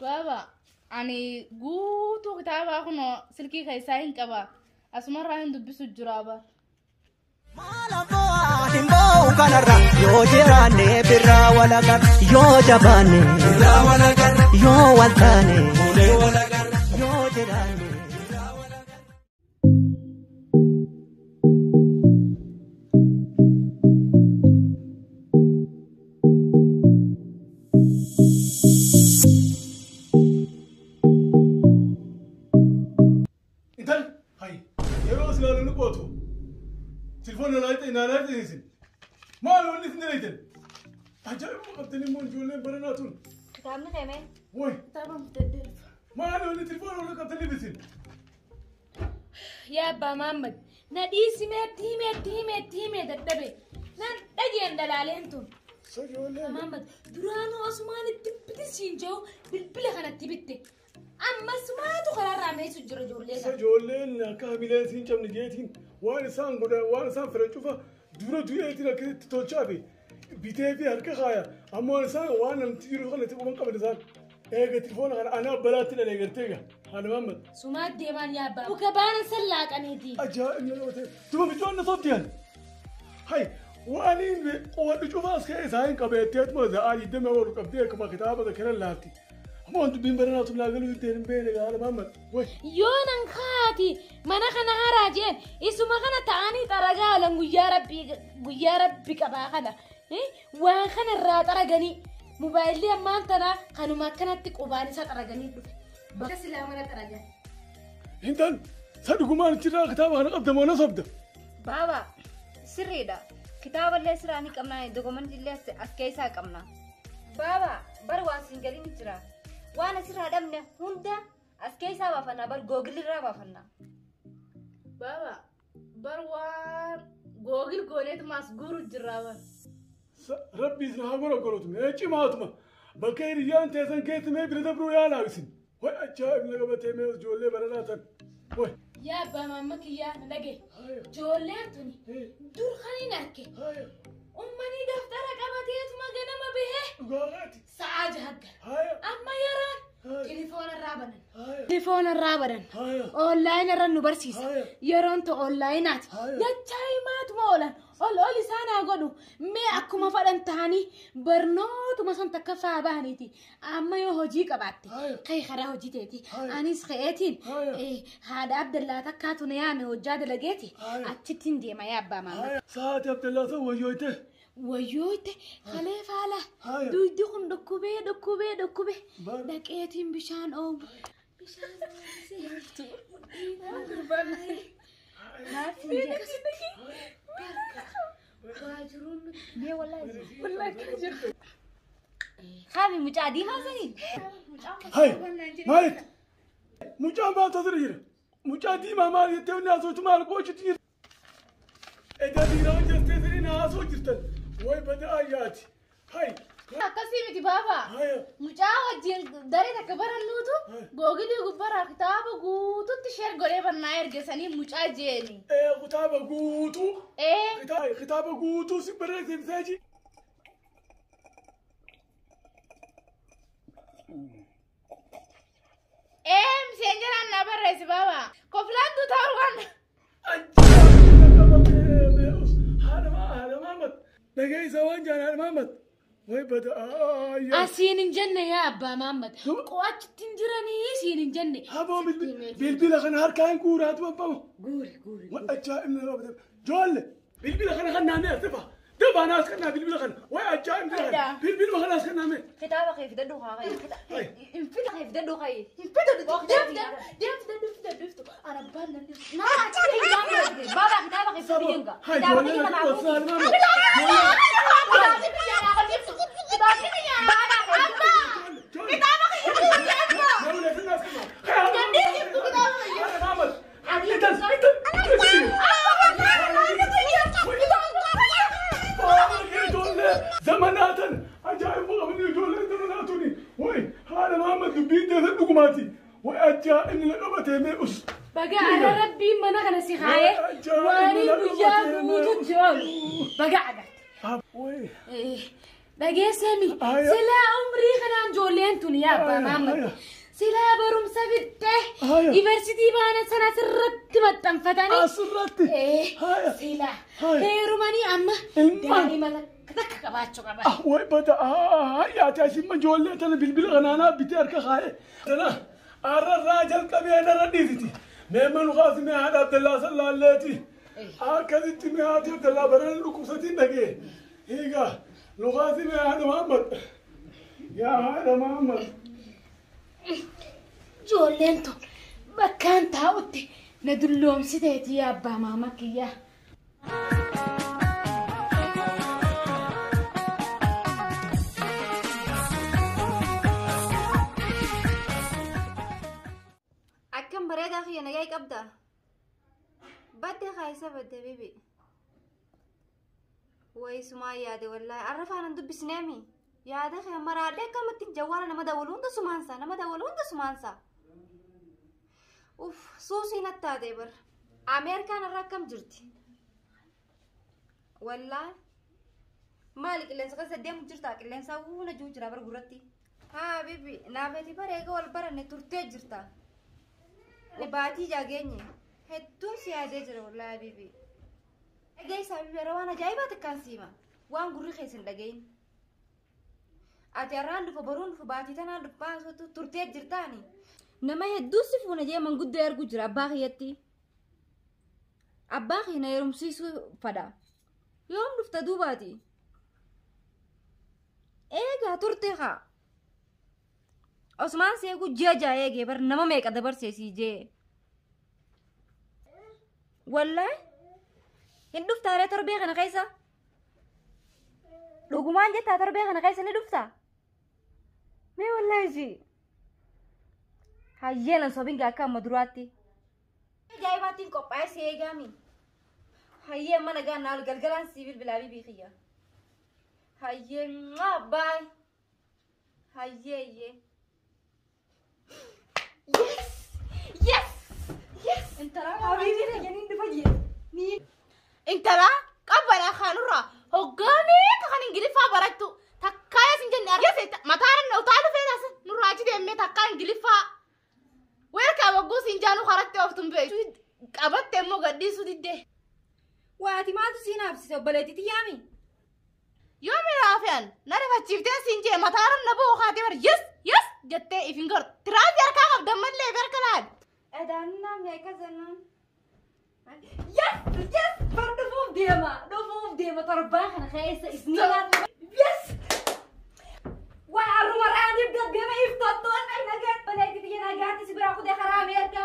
بابا يعني قوتو كتابة أخنو سلكي خيساين كبا أسمر راهن دبسو الجرابة yo jirane birra wala gar yo jabane birra wala gar yo waltane mule wala gar yo jirane birra wala gar intan hay yero aslan nuqoto telefon la laytin ما لو اللي اثنين عجائب قبتني مون جولين برناتون كتابنا كمان وي طبعا متدرف ما لو اللي تلفون ولا قبتني بسين يا أبا محمد نديسي متي دبي نان دجين دلالينتون سجولين محمد درانو عثمان التبتسين جو بالبلة خنا تبتي أما سمعتو خلال رامي سجر جولين سجولين كاملين كم نجيتين وانا سان قدا وانا سان فرنشوفا دورا يتنا كده تولشافي بيتي في هركة خايا أما أنا سان وانا نتيجي خلنا تقوم قبل زان إيه تلفون أنا بلاتنا اللي قلتيها أنا محمد سمعت ديمان يا أبا وكبانا سلاك أنيتي أجائب يا لوتي تبغى بتجون نصبتين هاي وأني وأنا شوف أسكت زين كبيتات ما زايد دم أول كبتي كما كتابة ذكر اللاتي ما أنتوا بين برنا تبلا قالوا يدين بينك أنا محمد وين يونان خاتي ما نخنا هراجين إسمع خنا تاني ترجع لهم ويا ربي كباخنا إيه وخنا الرات ترجعني موبايلي ما أنتنا خنو ما كانت تقباني ساترجعني بس لا ما ترجع إنتن صدقوا ما نتجرا كتابة أنا قبضة ما نصبده بابا سري ده كتاب اللي سراني كمنا دوكومنت اللي أسكيسا كمنا بابا بروان سنجلي نتجرا وانا سر هدمنا هندا أسكيسا بافنا بر جوجل را بافنا بابا بروان جوجل كونيت ماسجور الجرابة ربي سنها مرة قلتم إيش ما أتما بكير يان تيسن كيت ما بريد برو يا لاوسين وين أجايب لقى بتيمة جولة برناتن وين يا أبا مامك يا لقي جولتني دور خلينا نحكي أمني دفتر كبتيت ما جنا ما به قالتي ساعة حق أما يران تليفون الرابرن أونلاين رنو برسيس يرون تو أونلاينات يا تايمات مولا أول سنة قدو ما أكو ما فلان تاني برنوت ما سنت كفا بانيتي أما يهوجي كباتي كي خرا هوجي تيتي أنيس خيتين هذا عبد الله تكاتو نيامي وجاد لقيتي أتتين دي ما يابا ماما ساعة عبد الله سوى جويته ويوته خليفة على دخن دكوبة دكيتين بشان أو بشان خابي مجادي ما زين هاي مالك مجاد ما تدري مجادي ما مالك توني أسوي تمال كوش تير إذا دينا جستين أسوي جستن وين بدأ آياتي هاي قسيمتي بابا مجاوج داري تكبر النوتو جوجلي غبر كتابه غوتو تشير غوري بناير جسني مجاجيني كتابه غوتو كتابه غوتو سبرت زمزاجي مسنجر انا بريس بابا كفلان دو تاروان هذا مامت دقي زوان جان هذا مامت وين بدأ أسين الجنة يا أبا محمد قوات تنجرني سين الجنة هابو بالبلا خنا هركان كورات بابا قوري وأجا من الرب جول بالبلا خنا نامي تفا دبا ناس خنا بالبلا خنا وأجا من بالبلا خنا ناس خنا نامي كتابة كيف تدوها خي انفيد كيف تدوها خي دفت أنا بالنا بابا كتابة كيف تدوها هاي جول زماناتن عجائب مغني جول زماناتني وين هذا محمد بيد الدكماتي وأجا إن لقبته ميؤس بقى على ربي ما نغنى سخاية واني وياه موت الجول بقى عقد وين dhageessemi silaa umrii kanaan ijoolleen tun yaabba maamma silaa barumsa fixxee yuunivarsiitii baana sana sirratti maxxanfatanii asirratti silaa heerumanii amma daa'ima takka qabaachuu qaba. way bada yaati asimma ijoollee tana bilbila kanaanaa bitee harka kaa'e tana arrarraa jalqabee narra dhiisiti meemman ukaasi mee haadha abdallaa sallaalleeti akkasitti mee haati abdallaa barana dhukkubsatiin dhagee hiigaa lukaasi mee haadha Muhammad yaa haadha Muhammad ijoolleen tun bakkaan taa'utti na dulloomsiteeti yaa abbaa maama kiyyaa. Akkam bareedaa fi nagaa qabda. Badde kaayisa badde bibi. Way sumaa yaade wallahi arrafaan dubbisneemi. Yaada kee maraadhee akkamitti jawwaala nama dawalu hunda sumaansa. Uff suusii nattaatee bar. Ameerikaan irraa akkam jirti? Wallahi maali qilleensa keessa deemu jirta? Qilleensa wuuna jiru jira bar gurratti. Haa bibi naafeeti bareega wal baranne turtee jirta. Baatii jageenye hedduun si yaadee jira wallahi bibi. Egeessaa bibi yeroo waan ajaa'ibaa takkaan siima. Waan gurri keessa hin dhagayin. Ati har'aan dhufa boruun dhufa baatii tanaan dhufa turtee jirtaani. Nama hedduu si fuuna jee manguddoo ergu jira abbaa kiyyatti. Abbaa kiyya na heerumsiisuu fada. Yoom dhufta duubaati? Eegaa turte haa. Osmaan seegu ji'a ja'a eegee bar nama meeqa dabarseesii jee. Wallahi hin dhuftaaree torbee kana keessa? Dhugumaan jettaa torbee kana keessa ni dhuftaa? Mee wallahi ishii hayyeelan sobinga akka amma duraatti. Ajaa'ibaattiin qophaa'ee si eegaami. Hayyee mana gaannaa galgalaan si bilbilaa bibii kiyya. Hayyee baay. Hayyee. Yes! Intala habibi jeniin dhufa jee. Intala qabbana kanurra hoggaamee kan ingiliffaa barattu takkaa yasin jenne argise mataara na utaalu feetas nurraachi deemee takkaa ingiliffaa weerkaa wagguu sinjaanu karatte oftum beeku qabatte immoo gadhiisu didde. Waati maaltu siin habsise obboleettiitti yaami? Yoo miraafiyan na rifachiiftee siin jee mataara na boo haatee bar yes jettee ifin gar tiraafi harkaa qabdan mallee berkalaan. Edaannaa meeqa zannaan? Yes! Bar dhufuuf deema torbaa kana keessa isniidhaan. Yes! Waa harruma raaniif deema iftattoon nagaan baleetti biyya nagaatti si biraa kudee karaa Ameerikaa.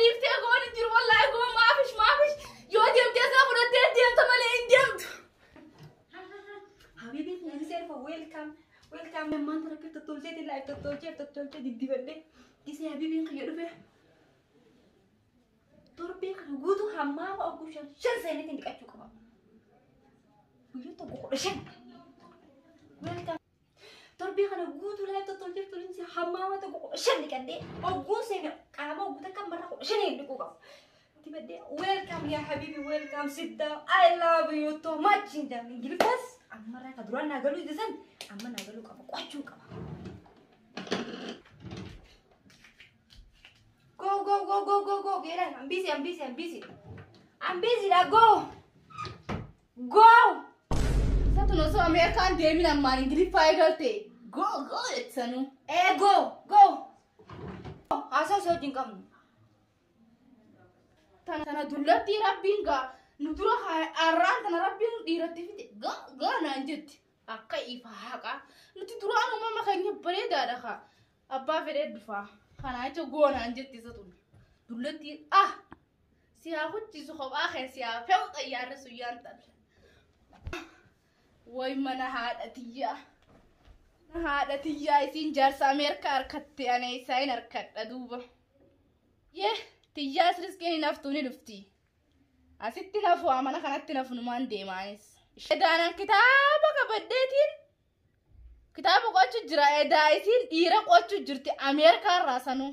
Dhiiftee goon jiru wallaahi goon maafish yoo deemtee isaa fudhattee deemta malee hin deemtu. Habibi Yuniseef welcome. Maanta rakka tottolcheetiin laayif tottolchee diddibadhee isee habibiin kiyya dhufe. Torbee kana guutuu hammaama ogguu shan seenitiin dhiqachuu qaba. Guyyaa tokko 15. Welcome. Torbee kana guutuu laayif tottolchee tulinsi hammaama tokko 15 dhiqadhee ogguu seeni qaama ogguu takka marra 15 dhiquu qaba. Dibadhee welcome yaa habibi welcome sit down I love you too much in the Ingiliffas. Amma raka duraan naa galuu idisan amma naa galuu qaba qochuu qaba. Go. Geran, I'm busy. Da go. Satu no so Amerikaan deemin ammaan ingiliffaa eegalte. Go jetsanu. Go. Haasaa isa wajjin qabnu. Tana dullatti rabbiin gaa nu dura arraan tana rabbiin dhiiratti fide gaa naan jetti. Akka ifa haqa. Nuti duraan uumama keenya bareedaadha kaa. Abbaa fedhee dhufaa. Kanaa jecha goonaan jetti isa tun. Dullatti si haa huccisu kophaa kee si haa fe'u xayyaarri suyyaan talle. Way mana haadha tiyyaa isiin jaarsa Ameerikaa harkatte ana isaa hin harkadha duuba. Tiyyaas riskiin hin haftuu ni dhufti. Asitti nafu mana kanatti nafu numaan deemaanis. Edaanan kitaaba qabaddeetiin kitaaba qo'achuu jira edaa isiin dhiira qo'achuu jirti Ameerikaa irraa sanuu.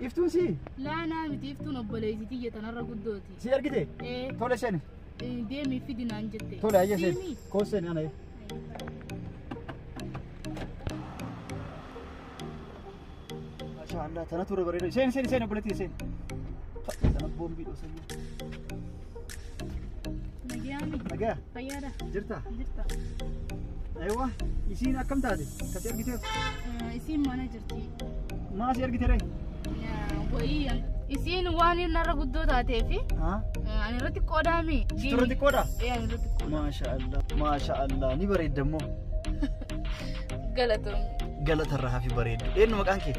Iftuun si. Laa naa miti iftuun obboleessitii jetanarra guddooti. Si argite? Tole seeni. Deemii fidi naan jette. Tole ayya seeni. Koo seeni ana. Mashallah tana ture bareeda. Seeni obboleettii seeni. Tana boombii dhoo seeni. Nagaa. Fayyaadha. Jirta? Jirta. Aywa, isiin akkam taate? Kasi argiteef? Isiin mana jirti. Maa si argite ree? Wayii isiin waan narra guddoo taateefi ani irratti qoodaami. Irratti qooda? Ani irratti qooda. Maashaallah ni bareedda immoo. Galatoon. Galatarraa hafi bareeddu. Eenyu maqaan kee?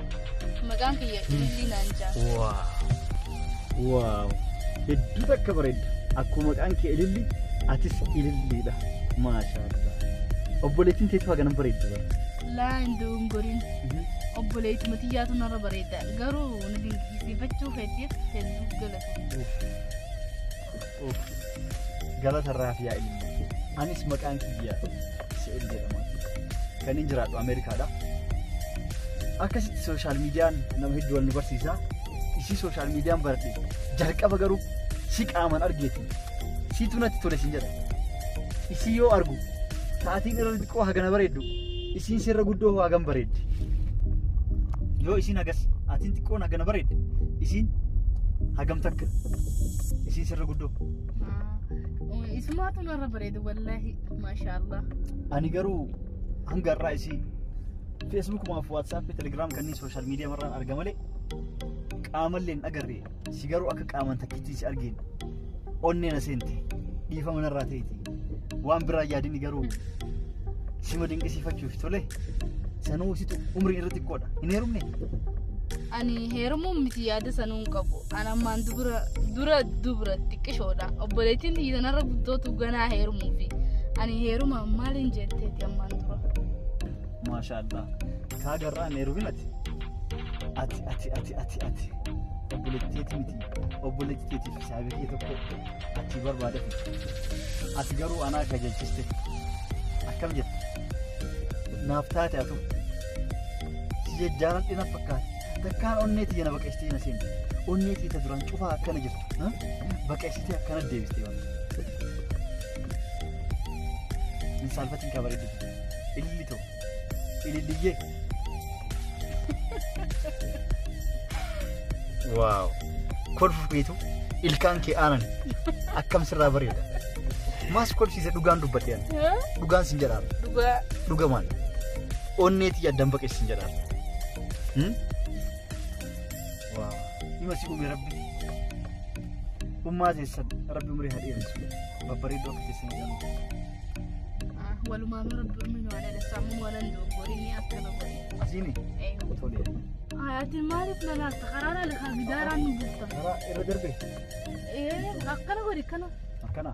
Maqaan kiyya Ilillii naan jaa. Waaw. Hedduu takka bareedda. Akkuma maqaan kee Ilillii atis Ililliidha. Maashaallah. Obboleettiin teetu haga nan bareeddu bara. Laa hinduun goriin. Obboleetti matiyyaatu narra bareedda. Garuu na dinqisiifachuu fedheef hedduu galata. Galatarraa fi yaa Ilillii. Anis maqaan kiyya Se'el jedhama. Kan inni jiraatu Ameerikaadha. Akkasitti sooshaal miidiyaan nama hedduu wal nu barsiisa. Isii sooshaal miidiyaan baradhe jalqaba garuu si qaaman argeeti. Siitu natti tole siin jedha. Isii yoo argu sa'aatiin irra xiqqoo hagana bareeddu. Isiin sirra guddoo hagam bareeddi. Yoo isiin hagas atiin xiqqoon hagana bareeddi. Isiin hagam takka. Isiin sirra guddoo. Isumaatu narra bareedu wallaahi maashaallah. Ani garuu hanga irraa isii Facebook maaf WhatsApp Telegram kanneen sooshaal miidiyaa marraan arga malee qaamallee hin agarre si garuu akka qaaman takkitti si argeen onnee na seente dhiifama narraa ta'eeti waan biraa yaadini garuu sima dinqisiifachuuf tole sanuu situ umrii irra xiqqoodha hin heerumne. Ani heerumuun miti yaada sanuu hin qabu. Ani ammaan dura xiqqishoodha. Obboleettiin hiitanarra guddootu ganaa heerumuufi. Ani heeruma maaliin jetteeti ammaan dura. Maashaallah. Kaagarraa hin heeruminati. Ati. Obboleetteeti miti. Obboleetteetiif saabii kee tokko ati barbaadati. Ati garuu anaa kajalchiste. Akkam jette? Naaf taate atu. Si jejjaaran dhina fakkaate. Takkaan onneetii jana baqeessitee na seente. Onneetii ta duraan cufaa akkana jirtu. Baqeessitee akkana deebistee waan. Hin saalfatiin kaa bareeddu. Ililli ta'u. Ililliyyee. Waaw. Kolfu beetu ilkaan kee aanan akkam sirraa bareeda. Maas kolfisiise dhugaan dubbadhe ana. Dhugaan sin jedhaara. Dhuga maal? Onneetii addaan baqeessi sin jedhaara. Waaw. Ima si uume Rabbi. Ummaa teessan Rabbi umrii haa dheeressu. Babbareeddoo akka teessan jedhamu. Walumaan Rabbi umrii waan dheeressamu waan dogoggoree ni akkana godhe. Asiini? Tolee. Ati maaliif na laata? Karaara lafa bidaaraan nu bulta. Karaa irra darbe? Akkana godhe akkana. Akkana?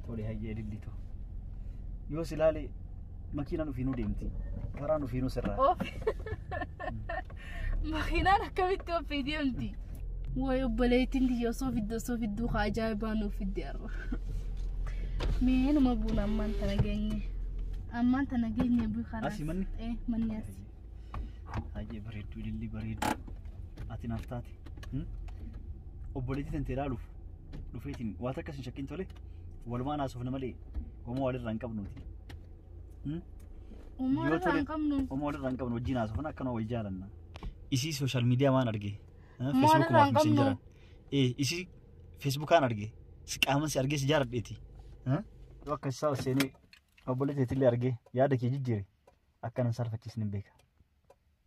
Tolee hayyee dildito. Yoo si ilaale makiinaan ofiinuu deemti. Karaan ofiinuu sirraa. Makiinaan akkamitti ofii deemti? Wayi obboleettiin tiyya osoo fidduu haa ajaa'ibaa nuuf fidde arra. Meenuma buuna ammaan tana geenye. Ammaan tana geenye buu karaa. Asii manni? Manni asii. Hayyee bareedduu ililli bareeddu. Ati naaf taate. Obboleettii tantee ilaaluuf dhufeetiin waan akkas hin shakkiin tole walumaan haasofna malee homaa walirraa hin qabnuuti. Homaa walirraa hin qabnu. Homaa walirraa hin qabnu wajjin haasofna akkanuma wal jaalanna. Isii sooshaal miidiyaa maan argee? Homaa walirraa hin qabnu. Isii Feesbuukaan argee? Si qaaman si argee si jaaladheeti. Akka isaa seenee obboleettiitillee argee yaada kee jijjiire akkanan sarfachiisni hin beeka.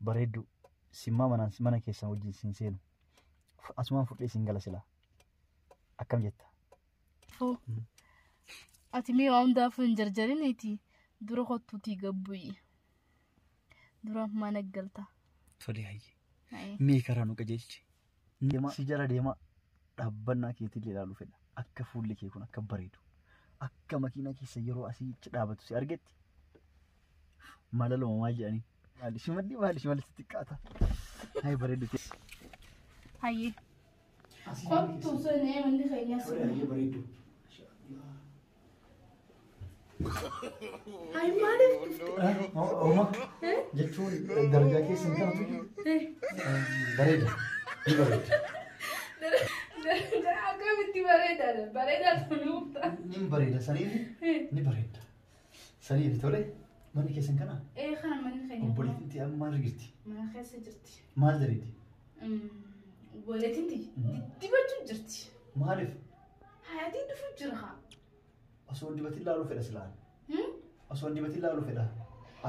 Bareeddu simmaa mana keessan wajjin siin seenu. Asumaan fudhee siin gala silaa. Akkam jetta? Ati mee waan hundaafuu hin jarjariniiti. Dura kottuutii gabbuyi. Dura mana galta. Tolee hayyee. Mee karaa nu qajeelchi. Si jala deemaa dhaabbannaa keetillee ilaaluu fedha. Akka fuulli kee kun akka bareedu. Akka makiinaa keessa yeroo asii dhaabatu si argetti. Malaluma maal jedhanii? Maali shimalli xiqqaata. Hayi bareedu ta'e. Hayyee. Kottu sunee wanti keenyas. Hayyee bareedu. Hayi maaliif? Jechuun darajaa keessa hin kanatu bareeda. Akkamitti bareedaadha. Bareedaa tunuufta. Ni bareeda saniifi ni bareeda. Saniifi tole manni keessan kana. Kana manni keenya. Obboleettiin amma maal jirti? Mana keessa jirti. Maal daleeti? Obboleettiin dibachuu jirti. Maaliif? Hayatiin dhufuu jira haa. Osoo dibatti ilaaluu fedha silaan. Osoo dibatti ilaaluu fedha.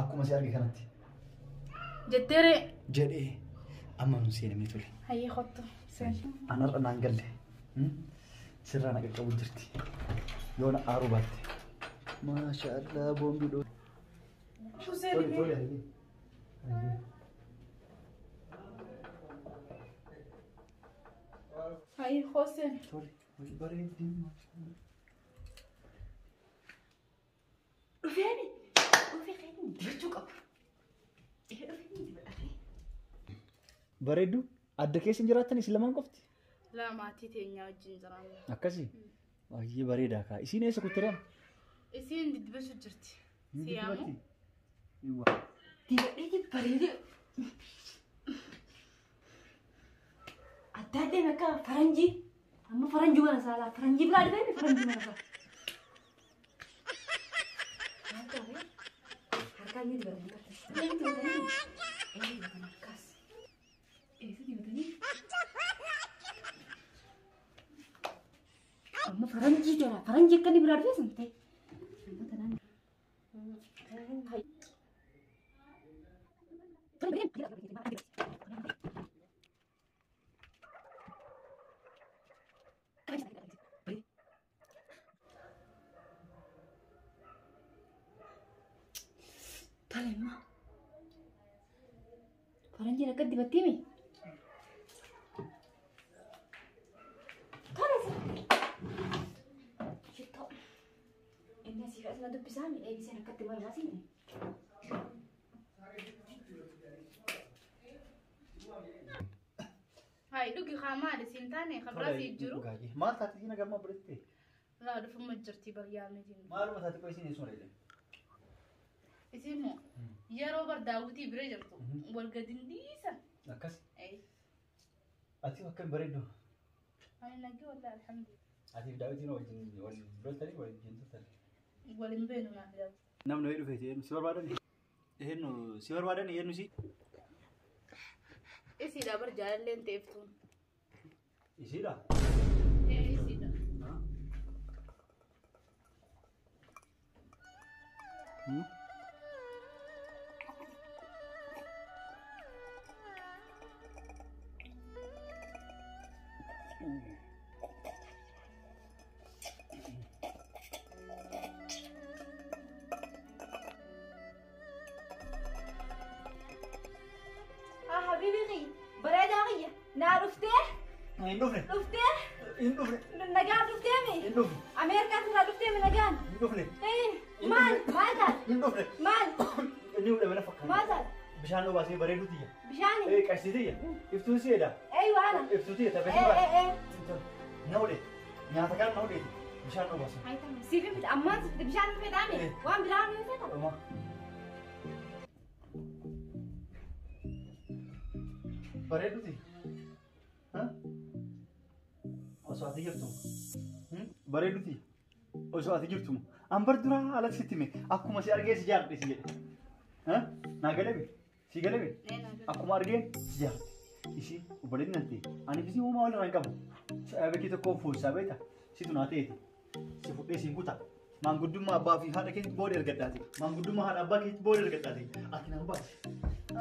Akkuma si arge kanatti. Jetteere. Jedhee amma nu seenamee tole. Hayyee kottu. Anarra naan galle. Sirraa na qaqqabu jirti. Yoo na aaruu baatte. Maashaallah boombii dhoo. Tole. Hayyee Hoseen. Tole. Bareeddi. Dhufeeni. Dibachuu qaba. Bareeddu adda keessa jiraatan isin lamaan qofti. Lamaatii teenyaa wajjin jiraanna. Akkasii. Baay'ee bareedaa kaa. Isiin eessa kuttiran? Isiin dibachuu jirti. Siyaamu. Dibadhee bareedee. Adda addeen akka faranjii. Amma faranjii mana saalaa. Faranjii biraa dhibee faranjii mana saalaa. Harkaan ni dibatanii. Amma faranjii jira. Faranjii akka ni biraa dhibee santee. Talema. Faranjii akka dibattee mi? Ini sih asal tu pisah ni, bisa nak kata mana sih ni? Hai, dugi khamaa de sintane khabra si juru. Maal taati sina gamma buritte? La du fuma jirti baryaame jin. Maaluma taati ko isin isuma leele. Isimu yeroo bar daawutii bira jirtu wal gadindiisa. Akkas. Ay. Ati akkam bareedu. Ay nagi wallahi alhamdulillah. Ati daawutiin wajjin wal loltani wal jintutani. Walin beenu na bilaw. Namni way dhufeeti si barbaadan. Ehenu si barbaadan ehenu si. Isiidha bar jaalalleen teeftuun. Isiidha? Isiidha. حبيبي بريدة غية نعرفته إندوفني رفته إندوفني نجان رفتامي إندوفني أمريكا ترى رفتامي نجان إندوفني إيه مال مال إندوفني مال اليوم لما نفكر مال بشان لو باسي بريدو تيجي بشاني إيه كاسيدية إفتوسية ده أيوة أنا إفتوسية تبي إيه نولي نياتا كان نولي بشان لو باسي هاي تمام سيفي بتأمن بشان في دامي وام بلانو يفتح بريدو تي ها أصواتي جبتم بريدو تي أصواتي جبتم أمبر درا على ستمي أكو مسي أرجع سجار بس يجي ها ناقلبي سيقلبي أكو مارجين سجار إيشي وبريد ننتي أنا بيسي هو ما ولا رانكم سأبكي تكوفو سابيتا سيتوناتي سيفوتي سينكوتا Mangguduma abah fi hada kit border gadati. Mangguduma hada abah kit border gadati. Akin abah.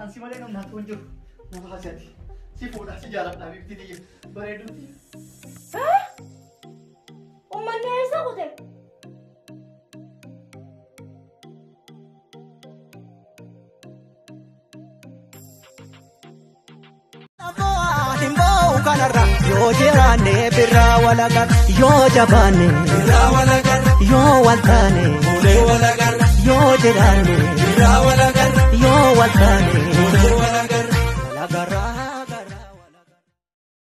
Ansi malah nom nak tunjuk. Nom hasiati. Si fuda si jalan nabi tidi beredu. Hah? Umman nesa kote. Kanarra yoo jiraanne birraa walagar yoo jabaanne birraa walagar yoo waltaane ulee walagar yoo jiraanne birraa walagar yoo waltaane ulee walagar.